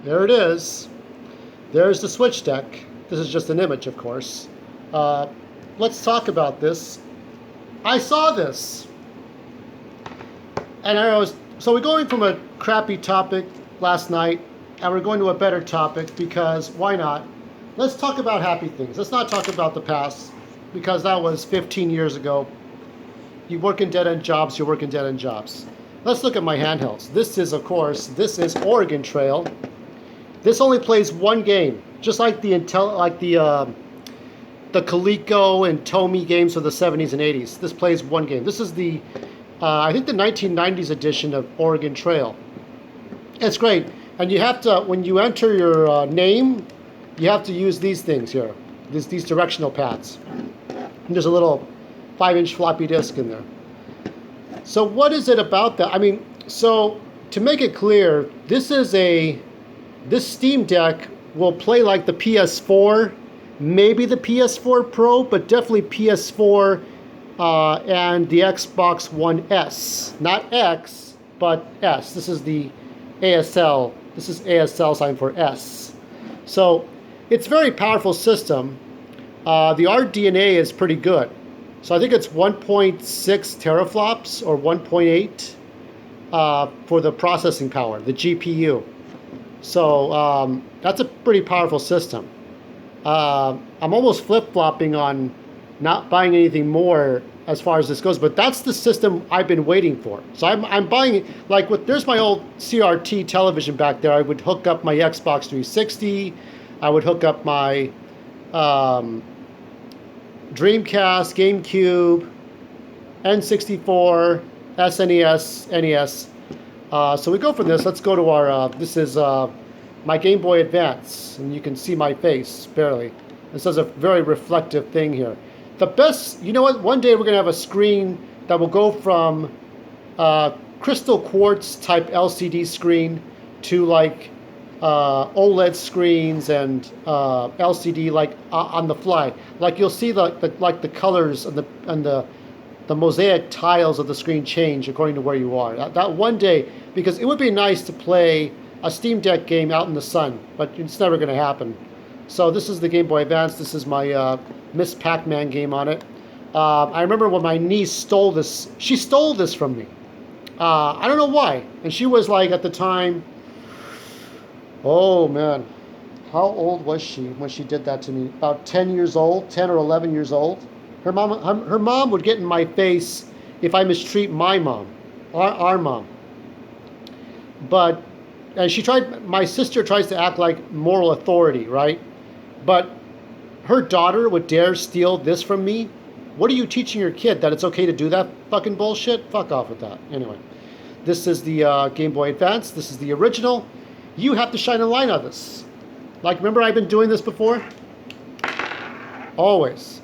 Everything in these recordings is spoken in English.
There it is. There's the Switch deck. This is just an image, of course. Uh, let's talk about this. I saw this, and so we're going from a crappy topic last night, and we're going to a better topic because why not? Let's talk about happy things. Let's not talk about the past because that was 15 years ago. You work in dead-end jobs, you work in dead-end jobs. Let's look at my handhelds. This is, of course, this is Oregon Trail. This only plays one game, just like the Coleco and Tomy games of the 70s and 80s. This plays one game. This is the, I think the 1990s edition of Oregon Trail. It's great. And you have to, when you enter your name, you have to use these things here, these directional pads. And there's a little 5-inch floppy disk in there. So what is it about that? I mean, so to make it clear, this Steam Deck will play like the PS4, maybe the PS4 Pro, but definitely PS4 and the Xbox One S. Not X, but S. This is the ASL. This is ASL sign for S. So it's a very powerful system. The RDNA is pretty good. So I think it's 1.6 teraflops or 1.8 for the processing power, the GPU. So that's a pretty powerful system. I'm almost flip-flopping on not buying anything more as far as this goes, but that's the system I've been waiting for. So I'm buying, like, there's my old CRT television back there. I would hook up my Xbox 360. I would hook up my Dreamcast, GameCube, N64, SNES, NES. So we go from this. Let's go to our, this is my Game Boy Advance. And you can see my face, barely. This is a very reflective thing here. The best, you know what? One day we're going to have a screen that will go from crystal quartz type LCD screen to like OLED screens and LCD like on the fly. Like you'll see the colors and the mosaic tiles of the screen change according to where you are. That one day, because it would be nice to play a Steam Deck game out in the sun, but it's never going to happen. So this is the Game Boy Advance. This is my Miss Pac-Man game on it. I remember when my niece stole this. She stole this from me. I don't know why. And she was like at the time, oh man, how old was she when she did that to me? About 10 years old, 10 or 11 years old. Her mom would get in my face if I mistreat my mom, our mom. But, and my sister tries to act like moral authority, right? But her daughter would dare steal this from me. What are you teaching your kid, that it's okay to do that fucking bullshit? Fuck off with that. Anyway, this is the Game Boy Advance. This is the original. You have to shine a light on this. Like, remember I've been doing this before? Always.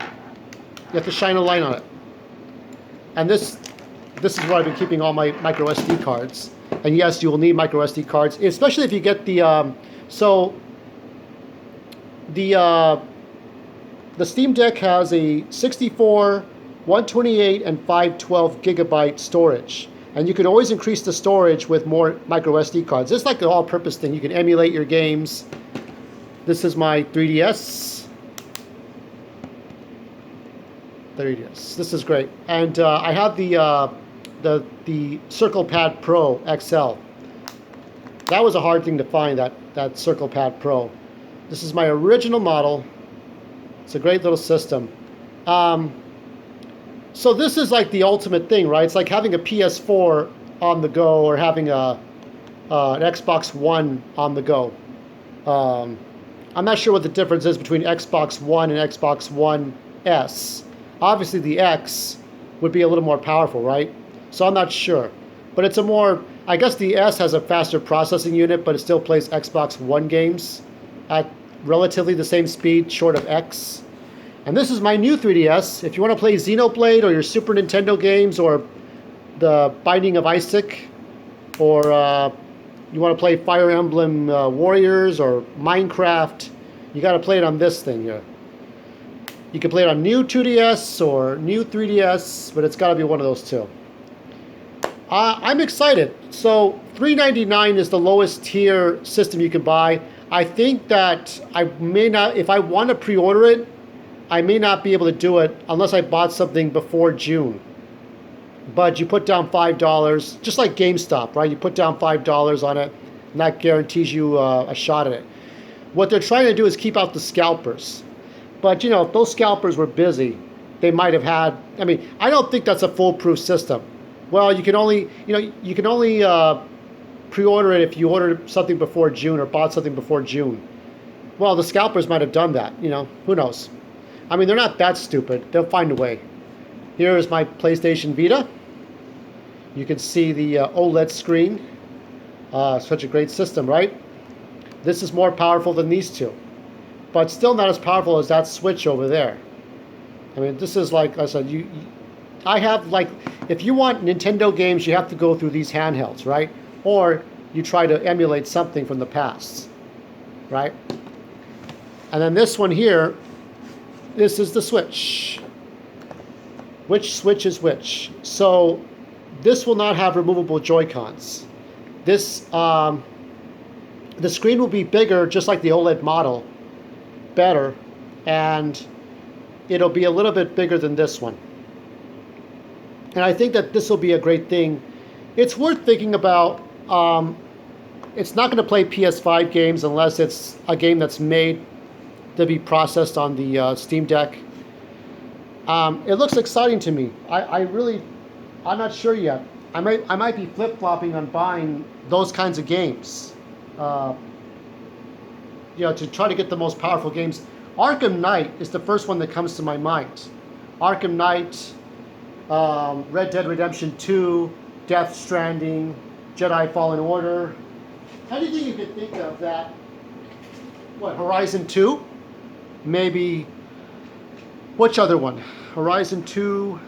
You have to shine a light on it. And this is where I've been keeping all my micro SD cards. And yes, you will need micro SD cards, especially if you get the the Steam Deck has a 64, 128, and 512 gigabyte storage. And you can always increase the storage with more micro SD cards. It's like an all-purpose thing. You can emulate your games. This is my 3DS. This is great. And I have the Circle Pad Pro XL. That was a hard thing to find, that Circle Pad Pro. This is my original model. It's a great little system. So this is like the ultimate thing, right? It's like having a PS4 on the go or having an Xbox One on the go. I'm not sure what the difference is between Xbox One and Xbox One S. Obviously the X would be a little more powerful, right? So I'm not sure. But it's a more, I guess the S has a faster processing unit, but it still plays Xbox One games at relatively the same speed, short of X. And this is my new 3DS. If you want to play Xenoblade or your Super Nintendo games or the Binding of Isaac, or you want to play Fire Emblem Warriors or Minecraft, you got to play it on this thing here. You can play it on new 2DS or new 3DS, but it's got to be one of those two. I'm excited. So $399 is the lowest tier system you can buy. I think that I may not, if I want to pre-order it, I may not be able to do it unless I bought something before June. But you put down $5, just like GameStop, right? You put down $5 on it, and that guarantees you a shot at it. What they're trying to do is keep out the scalpers. But, you know, if those scalpers were busy, they might have had, I mean, I don't think that's a foolproof system. Well, you can only, pre-order it if you ordered something before June or bought something before June. Well, the scalpers might have done that, who knows? I mean, they're not that stupid. They'll find a way. Here is my PlayStation Vita. You can see the OLED screen. Such a great system, right? This is more powerful than these two, but still not as powerful as that Switch over there. I mean, this is like I said, I have like, if you want Nintendo games, you have to go through these handhelds, right? Or you try to emulate something from the past, right? And then this one here, this is the Switch. Which Switch is which? So this will not have removable Joy-Cons. This, the screen will be bigger, just like the OLED model, better, and it'll be a little bit bigger than this one. And I think that this will be a great thing. It's worth thinking about. It's not going to play PS5 games unless it's a game that's made to be processed on the Steam Deck. It looks exciting to me. I'm not sure yet. I might be flip-flopping on buying those kinds of games. To try to get the most powerful games. Arkham Knight is the first one that comes to my mind. Arkham Knight, Red Dead Redemption 2, Death Stranding, Jedi Fallen Order. Anything you could think of that. What, Horizon 2? Maybe. Which other one? Horizon 2,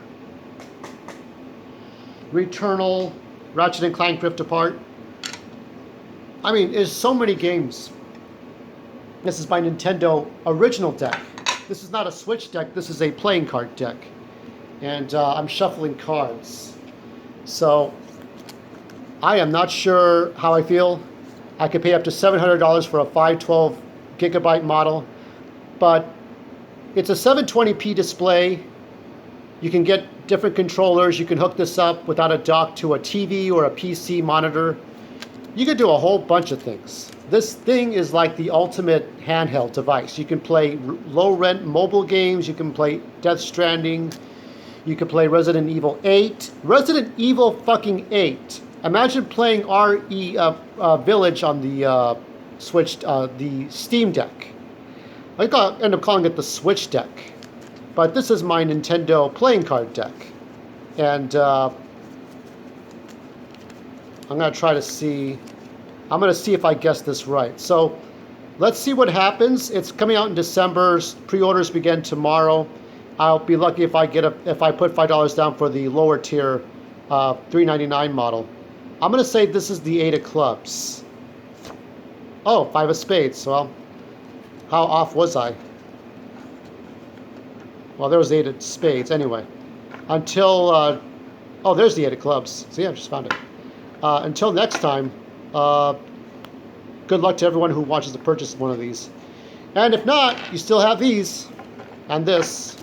Returnal, Ratchet and Clank Rift Apart. I mean, there's so many games. This is my Nintendo original deck. This is not a Switch deck, this is a playing card deck. And I'm shuffling cards. So, I am not sure how I feel. I could pay up to $700 for a 512 gigabyte model. But it's a 720p display. You can get different controllers. You can hook this up without a dock to a TV or a PC monitor. You can do a whole bunch of things. This thing is like the ultimate handheld device. You can play low-rent mobile games. You can play Death Stranding. You can play Resident Evil 8. Resident Evil fucking 8. Imagine playing RE Village on the Switch, the Steam Deck. I end up calling it the Switch deck. But this is my Nintendo playing card deck. And I'm going to try to see. I'm going to see if I guess this right. So let's see what happens. It's coming out in December. Pre-orders begin tomorrow. I'll be lucky if I put $5 down for the lower tier $399 model. I'm going to say this is the 8 of clubs. Oh, 5 of spades. Well, how off was I? Well, there was 8 of spades anyway. Until, oh, there's the 8 of clubs. See, I just found it. Until next time, good luck to everyone who watches the purchase of one of these. And if not, you still have these and this.